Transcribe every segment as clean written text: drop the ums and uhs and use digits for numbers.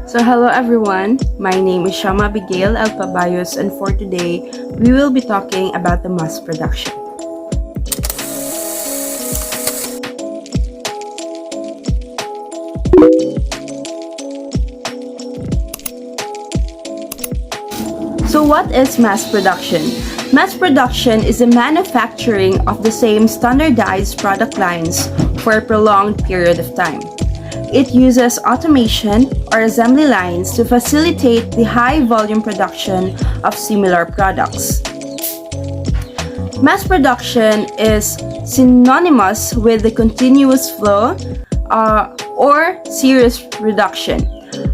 So hello everyone, my name is Shama Abigail Alpabayos, and for today, we will be talking about the mass production. So what is mass production? Mass production is the manufacturing of the same standardized product lines for a prolonged period of time. It uses automation or assembly lines to facilitate the high volume production of similar products. Mass production is synonymous with the continuous flow or series reduction.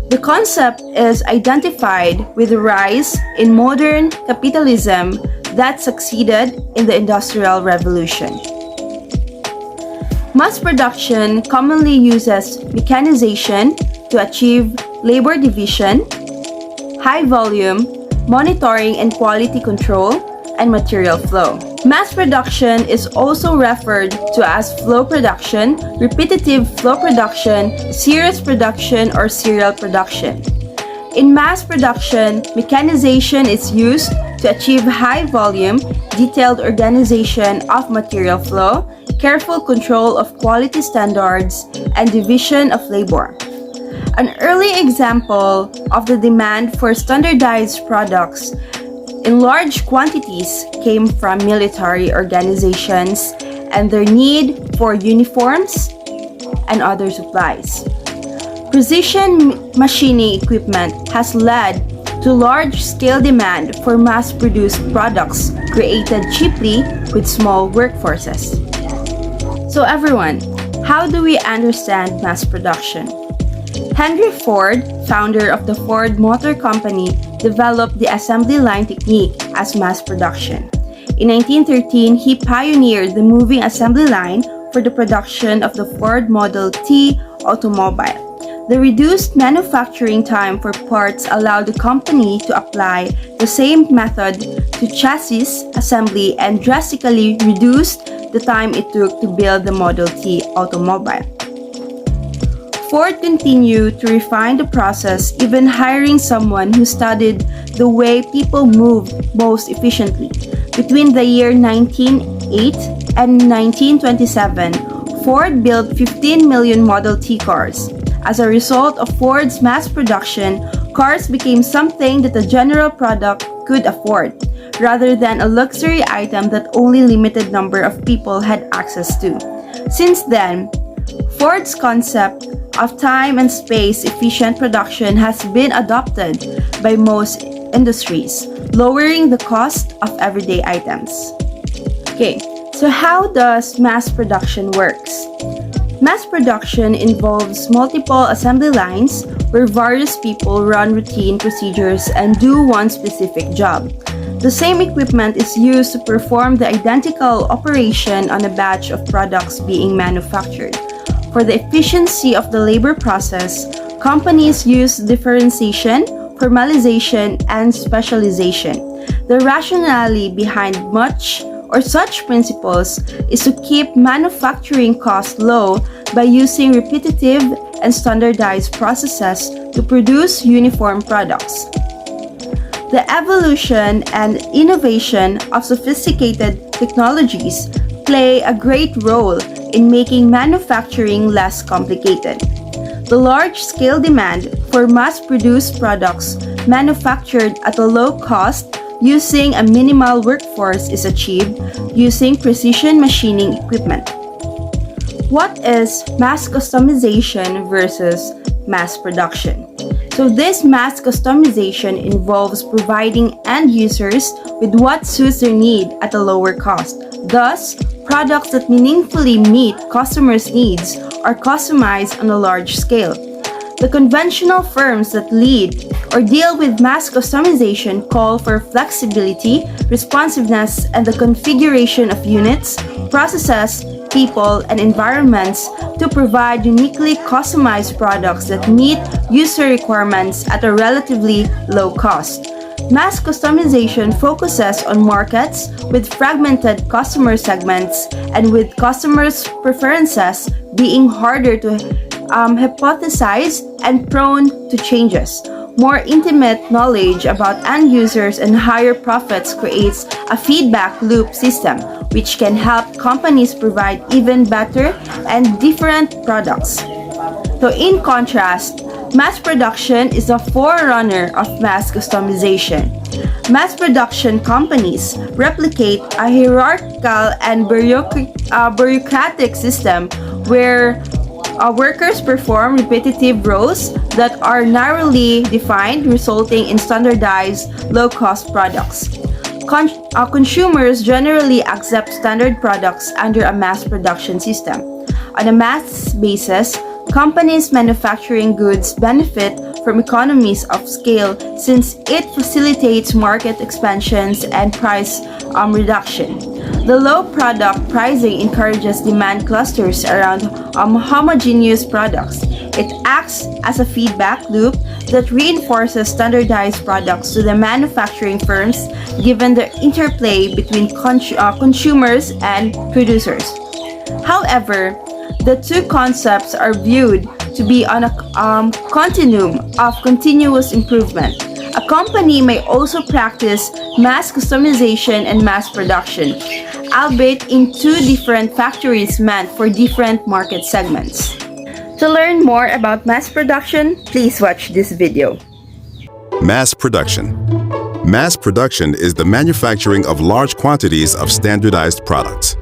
The concept is identified with the rise in modern capitalism that succeeded in the Industrial Revolution. Mass production commonly uses mechanization to achieve labor division, high volume, monitoring and quality control, and material flow. Mass production is also referred to as flow production, repetitive flow production, series production, or serial production. In mass production, mechanization is used to achieve high volume, detailed organization of material flow, careful control of quality standards, and division of labor. An early example of the demand for standardized products in large quantities came from military organizations and their need for uniforms and other supplies. Precision machining equipment has led to large-scale demand for mass-produced products created cheaply with small workforces. So everyone, how do we understand mass production? Henry Ford, founder of the Ford Motor Company, developed the assembly line technique as mass production. In 1913, he pioneered the moving assembly line for the production of the Ford Model T automobile. The reduced manufacturing time for parts allowed the company to apply the same method to chassis assembly and drastically reduced the time it took to build the Model T automobile. Ford continued to refine the process, even hiring someone who studied the way people moved most efficiently. Between the year 1908 and 1927, Ford built 15 million Model T cars. As a result of Ford's mass production, cars became something that the general product could afford, rather than a luxury item that only a limited number of people had access to. Since then, Ford's concept of time and space efficient production has been adopted by most industries, lowering the cost of everyday items. Okay, so how does mass production works? Mass production involves multiple assembly lines where various people run routine procedures and do one specific job. The same equipment is used to perform the identical operation on a batch of products being manufactured. For the efficiency of the labor process, companies use differentiation, formalization, and specialization. The rationale behind such principles is to keep manufacturing costs low by using repetitive and standardized processes to produce uniform products. The evolution and innovation of sophisticated technologies play a great role in making manufacturing less complicated. The large-scale demand for mass-produced products manufactured at a low cost using a minimal workforce is achieved using precision machining equipment. What is mass customization versus mass production? So this mass customization involves providing end users with what suits their need at a lower cost. Thus, products that meaningfully meet customers' needs are customized on a large scale. The conventional firms that lead or deal with mass customization call for flexibility, responsiveness, and the configuration of units, processes, people, and environments to provide uniquely customized products that meet user requirements at a relatively low cost. Mass customization focuses on markets with fragmented customer segments and with customers' preferences being harder to hypothesized and prone to changes. More intimate knowledge about end users and higher profits creates a feedback loop system, which can help companies provide even better and different products. So in contrast, mass production is a forerunner of mass customization. Mass production companies replicate a hierarchical and bureaucratic system where workers perform repetitive roles that are narrowly defined, resulting in standardized, low-cost products. Consumers generally accept standard products under a mass production system. On a mass basis, companies manufacturing goods benefit from economies of scale since it facilitates market expansions and price reduction. The low product pricing encourages demand clusters around homogeneous products. It acts as a feedback loop that reinforces standardized products to the manufacturing firms, given the interplay between consumers and producers. However, the two concepts are viewed to be on a continuum of continuous improvement. A company may also practice mass customization and mass production, albeit in two different factories meant for different market segments. To learn more about mass production, please watch this video. Mass production. Mass production is the manufacturing of large quantities of standardized products.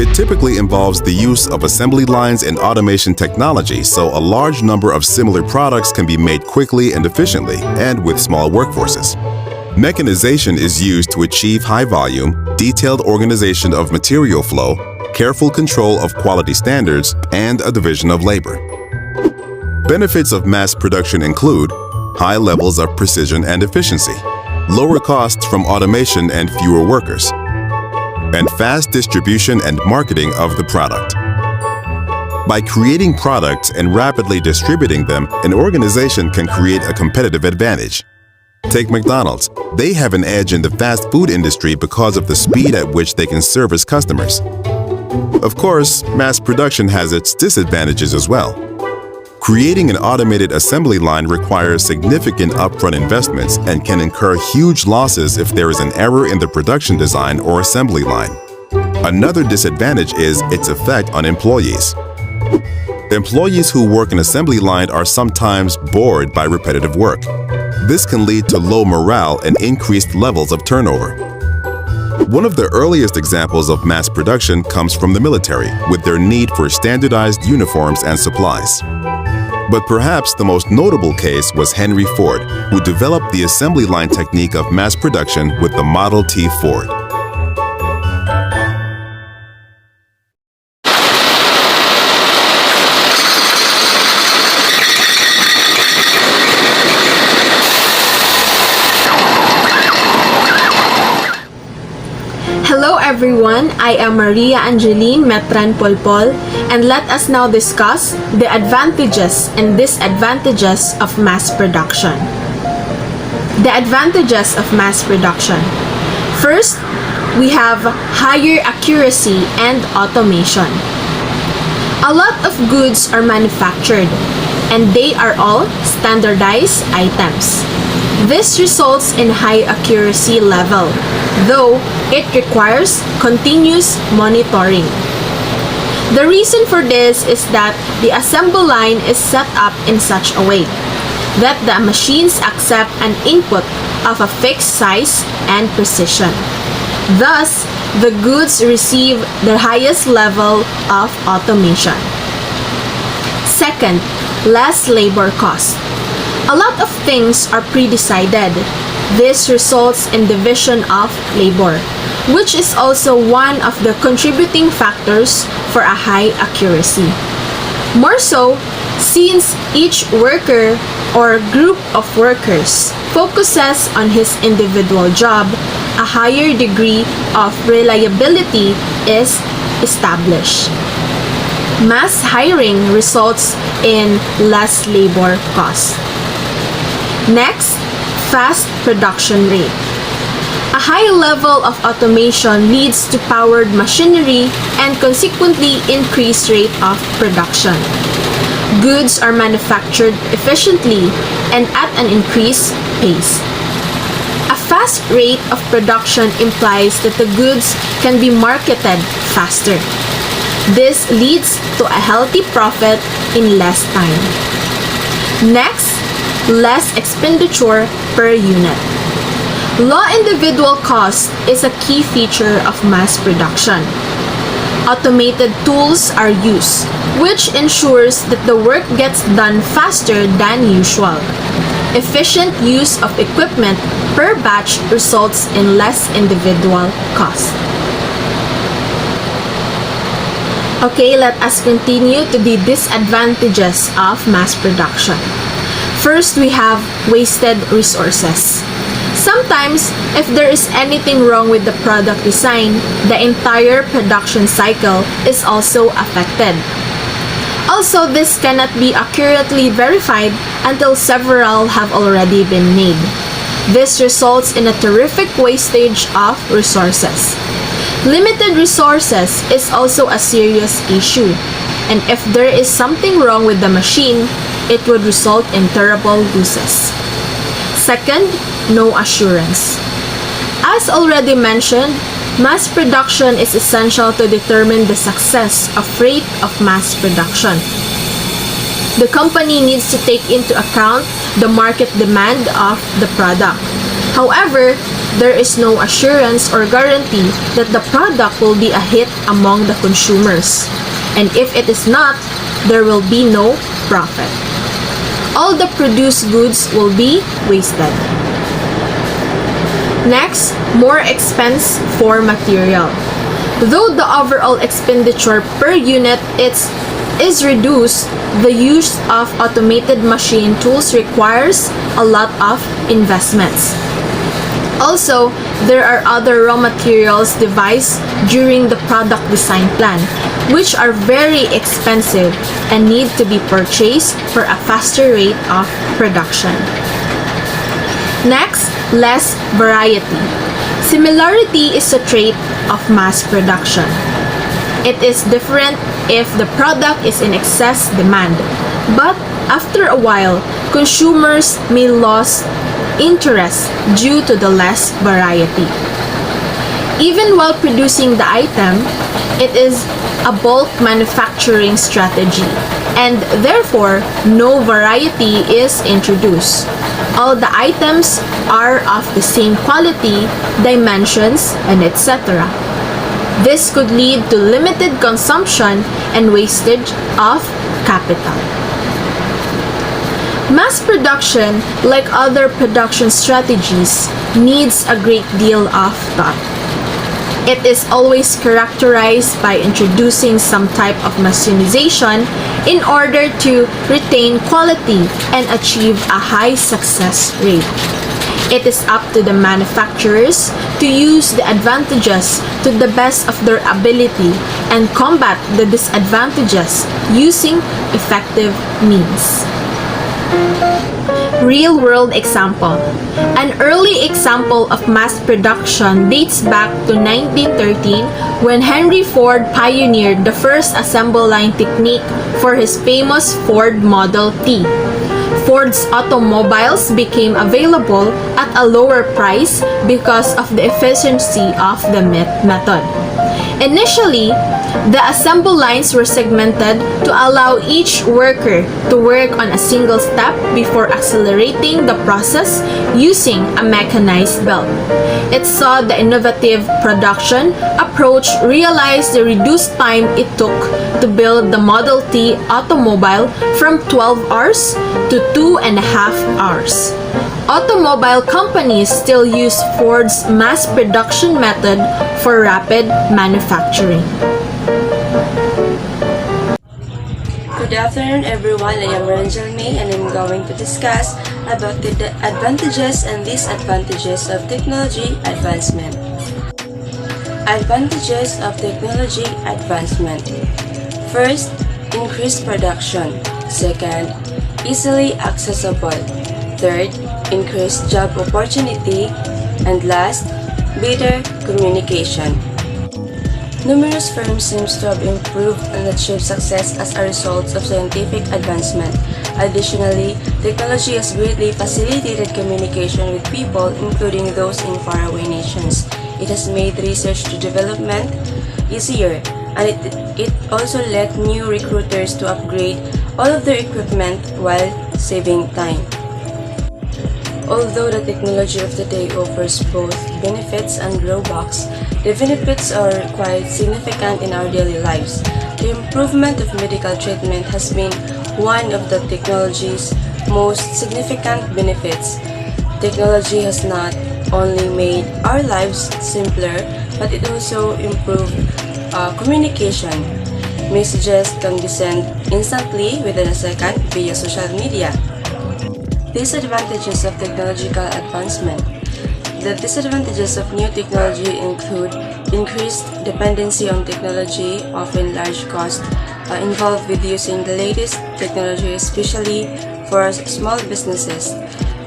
It typically involves the use of assembly lines and automation technology, so a large number of similar products can be made quickly and efficiently, and with small workforces. Mechanization is used to achieve high volume, detailed organization of material flow, careful control of quality standards, and a division of labor. Benefits of mass production include high levels of precision and efficiency, lower costs from automation and fewer workers, and fast distribution and marketing of the product. By creating products and rapidly distributing them, an organization can create a competitive advantage. Take McDonald's. They have an edge in the fast food industry because of the speed at which they can service customers. Of course, mass production has its disadvantages as well. Creating an automated assembly line requires significant upfront investments and can incur huge losses if there is an error in the production design or assembly line. Another disadvantage is its effect on employees. Employees who work an assembly line are sometimes bored by repetitive work. This can lead to low morale and increased levels of turnover. One of the earliest examples of mass production comes from the military, with their need for standardized uniforms and supplies. But perhaps the most notable case was Henry Ford, who developed the assembly line technique of mass production with the Model T Ford. Hello everyone, I am Maria Angeline Metran Polpol, and let us now discuss the advantages and disadvantages of mass production. The advantages of mass production. First, we have higher accuracy and automation. A lot of goods are manufactured, and they are all standardized items. This results in high accuracy level, though it requires continuous monitoring. The reason for this is that the assembly line is set up in such a way that the machines accept an input of a fixed size and precision. Thus, the goods receive the highest level of automation. Second, less labor cost. A lot of things are pre-decided. This results in division of labor, which is also one of the contributing factors for a high accuracy. More so, since each worker or group of workers focuses on his individual job, a higher degree of reliability is established. Mass hiring results in less labor cost. Next, fast production rate. A high level of automation leads to powered machinery and consequently increased rate of production. Goods are manufactured efficiently and at an increased pace. A fast rate of production implies that the goods can be marketed faster. This leads to a healthy profit in less time. Next, less expenditure per unit. Low individual cost is a key feature of mass production. Automated tools are used, which ensures that the work gets done faster than usual. Efficient use of equipment per batch results in less individual cost. Okay, let us continue to the disadvantages of mass production. First, we have wasted resources. Sometimes, if there is anything wrong with the product design, the entire production cycle is also affected. Also, this cannot be accurately verified until several have already been made. This results in a terrific wastage of resources. Limited resources is also a serious issue, and if there is something wrong with the machine, it would result in terrible losses. Second, no assurance. As already mentioned, mass production is essential to determine the success of rate of mass production. The company needs to take into account the market demand of the product. However, there is no assurance or guarantee that the product will be a hit among the consumers. And if it is not, there will be no profit. All the produced goods will be wasted. Next, more expense for material. Though the overall expenditure per unit is reduced, the use of automated machine tools requires a lot of investments. Also, there are other raw materials devised during the product design plan, which are very expensive and need to be purchased for a faster rate of production. Next, less variety. Similarity is a trait of mass production. It is different if the product is in excess demand, but after a while, consumers may lose interest due to the less variety. Even while producing the item, it is a bulk manufacturing strategy, and therefore no variety is introduced. All the items are of the same quality, dimensions, and etc. This could lead to limited consumption and wastage of capital. Mass production, like other production strategies, needs a great deal of thought. It is always characterized by introducing some type of machinization in order to retain quality and achieve a high success rate. It is up to the manufacturers to use the advantages to the best of their ability and combat the disadvantages using effective means. Real-world example. An early example of mass production dates back to 1913 when Henry Ford pioneered the first assembly line technique for his famous Ford Model T. Ford's automobiles became available at a lower price because of the efficiency of the method. Initially, the assembly lines were segmented to allow each worker to work on a single step before accelerating the process using a mechanized belt. It saw the innovative production approach realize the reduced time it took to build the Model T automobile from 12 hours to 2.5 hours. Automobile companies still use Ford's mass production method for rapid manufacturing. Good afternoon everyone, I am Ranjel May and I'm going to discuss about the advantages and disadvantages of technology advancement. Advantages of technology advancement. First, increased production. Second, easily accessible. Third, increased job opportunity. And last, better communication. Numerous firms seem to have improved and achieved success as a result of scientific advancement. Additionally, technology has greatly facilitated communication with people, including those in faraway nations. It has made research to development easier, and it also let new recruiters to upgrade all of their equipment while saving time. Although the technology of today offers both benefits and drawbacks, the benefits are quite significant in our daily lives. The improvement of medical treatment has been one of the technology's most significant benefits. Technology has not only made our lives simpler, but it also improved communication. Messages can be sent instantly within a second via social media. Disadvantages of technological advancement. The disadvantages of new technology include increased dependency on technology, often large costs involved with using the latest technology, especially for small businesses,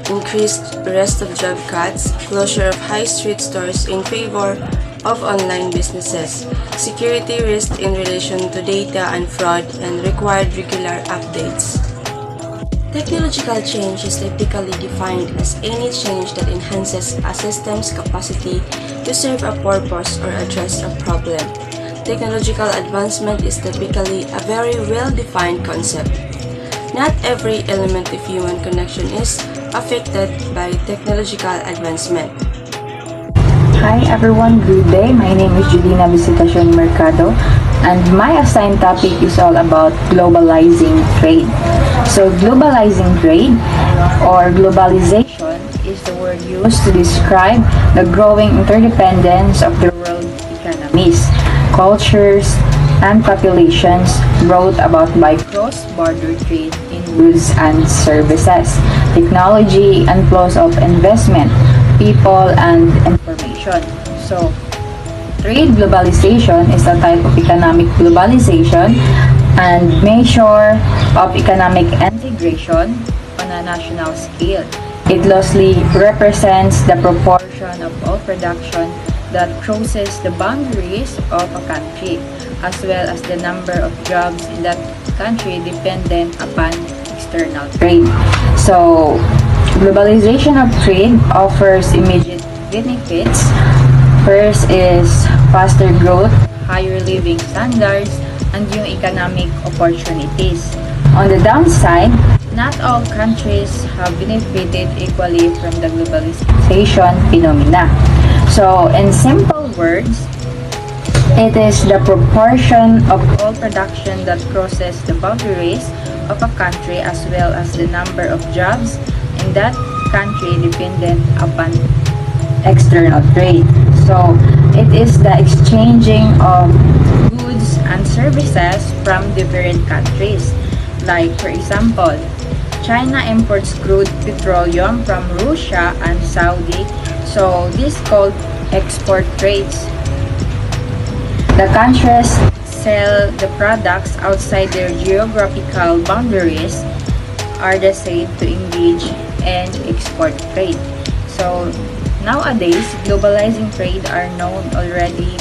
increased rest of job cuts, closure of high street stores in favor of online businesses, security risk in relation to data and fraud, and required regular updates. Technological change is typically defined as any change that enhances a system's capacity to serve a purpose or address a problem. Technological advancement is typically a very well-defined concept. Not every element of human connection is affected by technological advancement. Hi everyone, good day. My name is Julina Visitacion Mercado, and my assigned topic is all about globalizing trade. So globalizing trade or globalization is the word used to describe the growing interdependence of the world economies, cultures, and populations brought about by cross-border trade in goods and services, technology, and flows of investment, people, and information. So, trade globalization is a type of economic globalization and measure of economic integration on a national scale. It loosely represents the proportion of all production that crosses the boundaries of a country, as well as the number of jobs in that country dependent upon external trade. So, globalization of trade offers immediate benefits. First is faster growth, higher living standards, and new economic opportunities. On the downside, not all countries have benefited equally from the globalization phenomena. So, in simple words, it is the proportion of all production that crosses the boundaries of a country, as well as the number of jobs in that country dependent upon external trade. So, it is the exchanging of goods and services from different countries. Like, for example, China imports crude petroleum from Russia and Saudi, so this is called export trades. The countries sell the products outside their geographical boundaries are the same to engage in export trade. So nowadays, globalizing trade are known already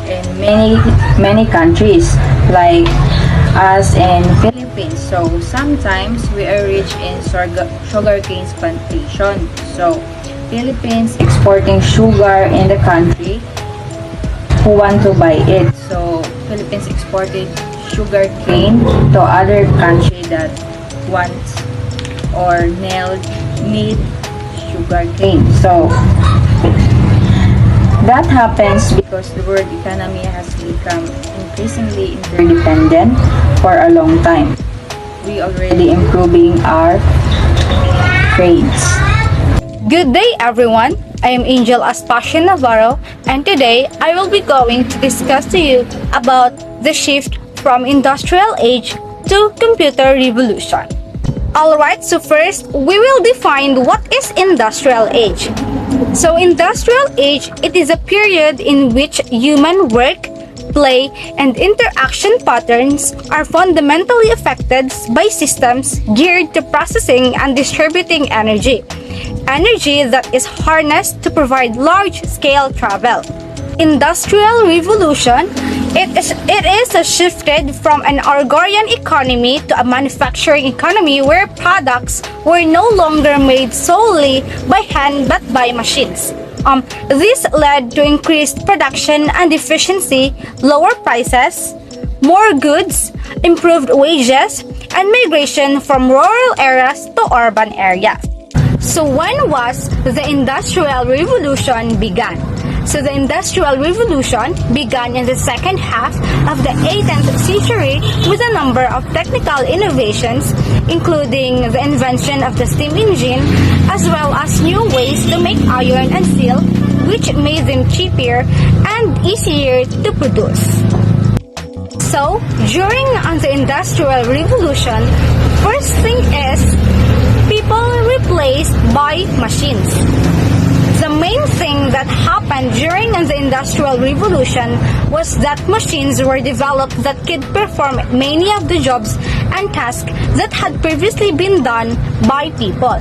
in many countries, like us in Philippines. So sometimes we are rich in sugarcane plantation. So Philippines exporting sugar in the country who want to buy it. So Philippines exported sugar cane to other country that wants or need sugar cane. So that happens because the world economy has become increasingly interdependent for a long time. We already improving our trades. Good day everyone, I am Angel Aspasia Navarro, and today I will be going to discuss to you about the shift from industrial age to computer revolution. Alright, so first we will define what is industrial age. So industrial age, it is a period in which human work, play, and interaction patterns are fundamentally affected by systems geared to processing and distributing energy. Energy that is harnessed to provide large-scale travel. Industrial Revolution, it is a shifted from an agrarian economy to a manufacturing economy where products were no longer made solely by hand but by machines. This led to increased production and efficiency, lower prices, more goods, improved wages, and migration from rural areas to urban areas. So when was the Industrial Revolution began? So the Industrial Revolution began in the second half of the 18th century with a number of technical innovations, including the invention of the steam engine, as well as new ways to make iron and steel, which made them cheaper and easier to produce. So, during the Industrial Revolution, first thing is people replaced by machines. The main thing that happened during the Industrial Revolution was that machines were developed that could perform many of the jobs and tasks that had previously been done by people.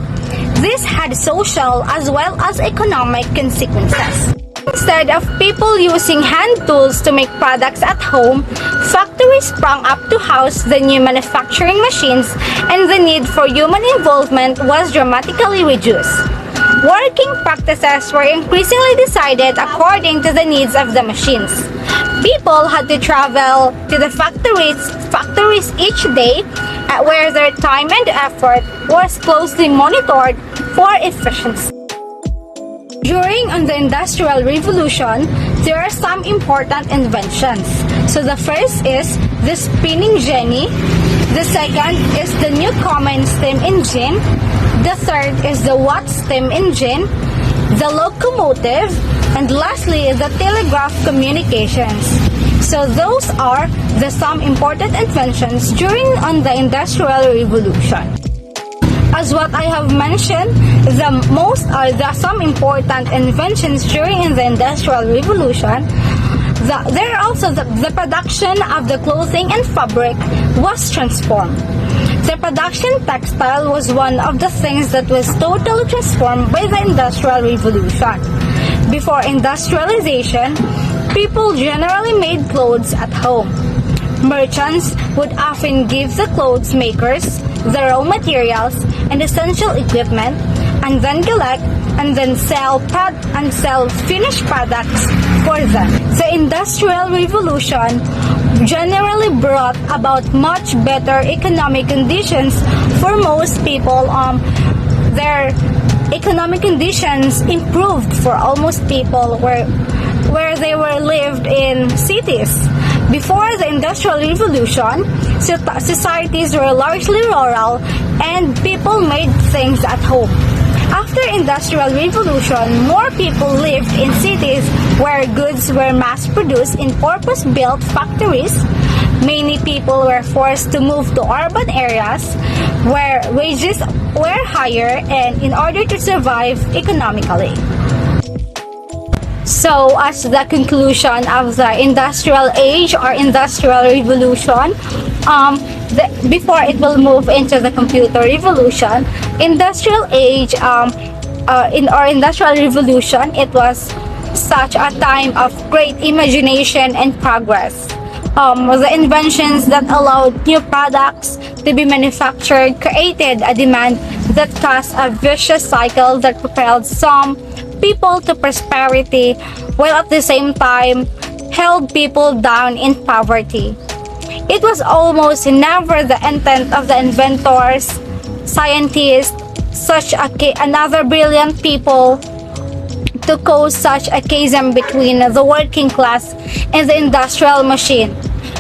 This had social as well as economic consequences. Instead of people using hand tools to make products at home, factories sprang up to house the new manufacturing machines, and the need for human involvement was dramatically reduced. Working practices were increasingly decided according to the needs of the machines. People had to travel to the factories each day, where their time and effort was closely monitored for efficiency. During the Industrial Revolution, there are some important inventions. So the first is the spinning jenny. The second is the Newcomen steam engine. The third is the Watt steam engine, the locomotive, and lastly the telegraph communications. So those are some important inventions during the Industrial Revolution. As what I have mentioned, some important inventions during the Industrial Revolution. There are also the production of the clothing and fabric was transformed. The production textile was one of the things that was totally transformed by the Industrial Revolution. Before industrialization, people generally made clothes at home. Merchants would often give the clothes makers the raw materials and essential equipment, and then collect and then sell finished products for them. The Industrial Revolution generally brought about much better economic conditions for most people. Their economic conditions improved for almost people where they were lived in cities. Before the Industrial Revolution, societies were largely rural and people made things at home. After Industrial Revolution, more people lived in cities where goods were mass-produced in purpose-built factories. Many people were forced to move to urban areas where wages were higher and in order to survive economically. So, as the conclusion of the Industrial Age or Industrial Revolution, before it will move into the Computer Revolution, Industrial Age, in our Industrial Revolution, it was such a time of great imagination and progress. The inventions that allowed new products to be manufactured created a demand that caused a vicious cycle that propelled some people to prosperity, while at the same time held people down in poverty. It was almost never the intent of the inventors, scientists, another brilliant people to cause such a chasm between the working class and the industrial machine,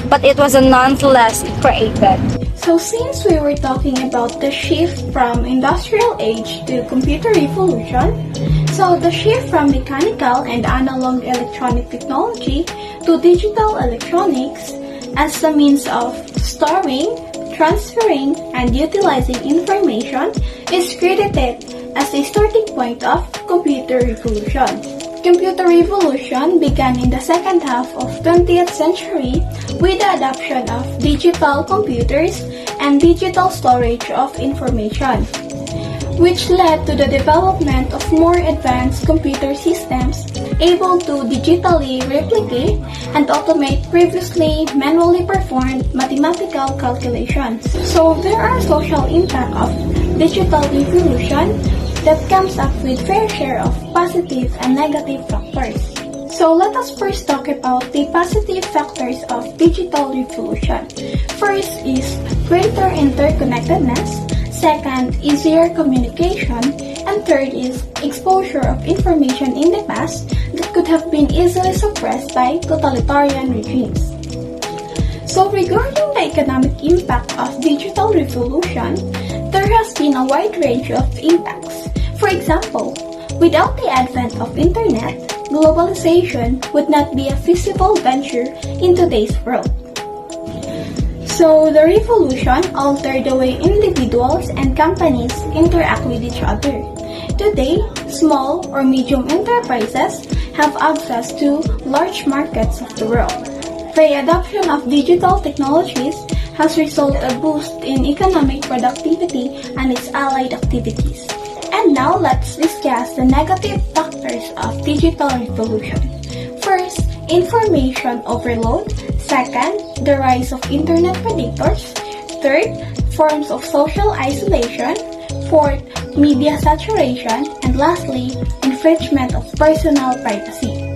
but it was nonetheless created. So since we were talking about the shift from industrial age to computer revolution, so the shift from mechanical and analog electronic technology to digital electronics as the means of storing, transferring, and utilizing information is credited as a starting point of computer revolution. Computer revolution began in the second half of 20th century with the adoption of digital computers and digital storage of information. which led to the development of more advanced computer systems able to digitally replicate and automate previously manually performed mathematical calculations. So there are social impact of digital revolution that comes up with fair share of positive and negative factors. So let us first talk about the positive factors of digital revolution. First is greater interconnectedness, second, easier communication, and third is exposure of information in the past that could have been easily suppressed by totalitarian regimes. So regarding the economic impact of digital revolution, there has been a wide range of impacts. For example, without the advent of internet, globalization would not be a feasible venture in today's world. So the revolution altered the way individuals and companies interact with each other. Today, small or medium enterprises have access to large markets of the world. The adoption of digital technologies has resulted in a boost in economic productivity and its allied activities. And now let's discuss the negative factors of digital revolution. First, information overload. Second, the rise of internet predators. Third, forms of social isolation. Fourth, media saturation. And lastly, infringement of personal privacy.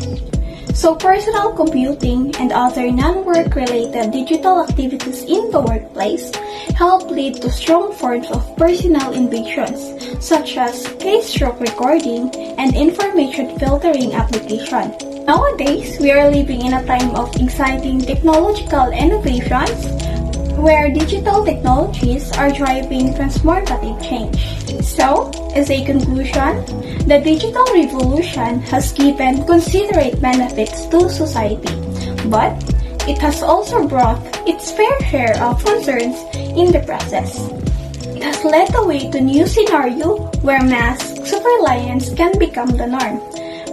So personal computing and other non-work related digital activities in the workplace help lead to strong forms of personal invasions, such as keystroke recording and information filtering application. Nowadays, we are living in a time of exciting technological innovations where digital technologies are driving transformative change. So, as a conclusion, the digital revolution has given considerate benefits to society, but it has also brought its fair share of concerns in the process. It has led the way to new scenario where mass surveillance can become the norm,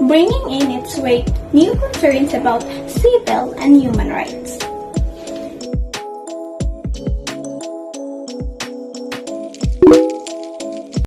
bringing in its wake new concerns about civil and human rights.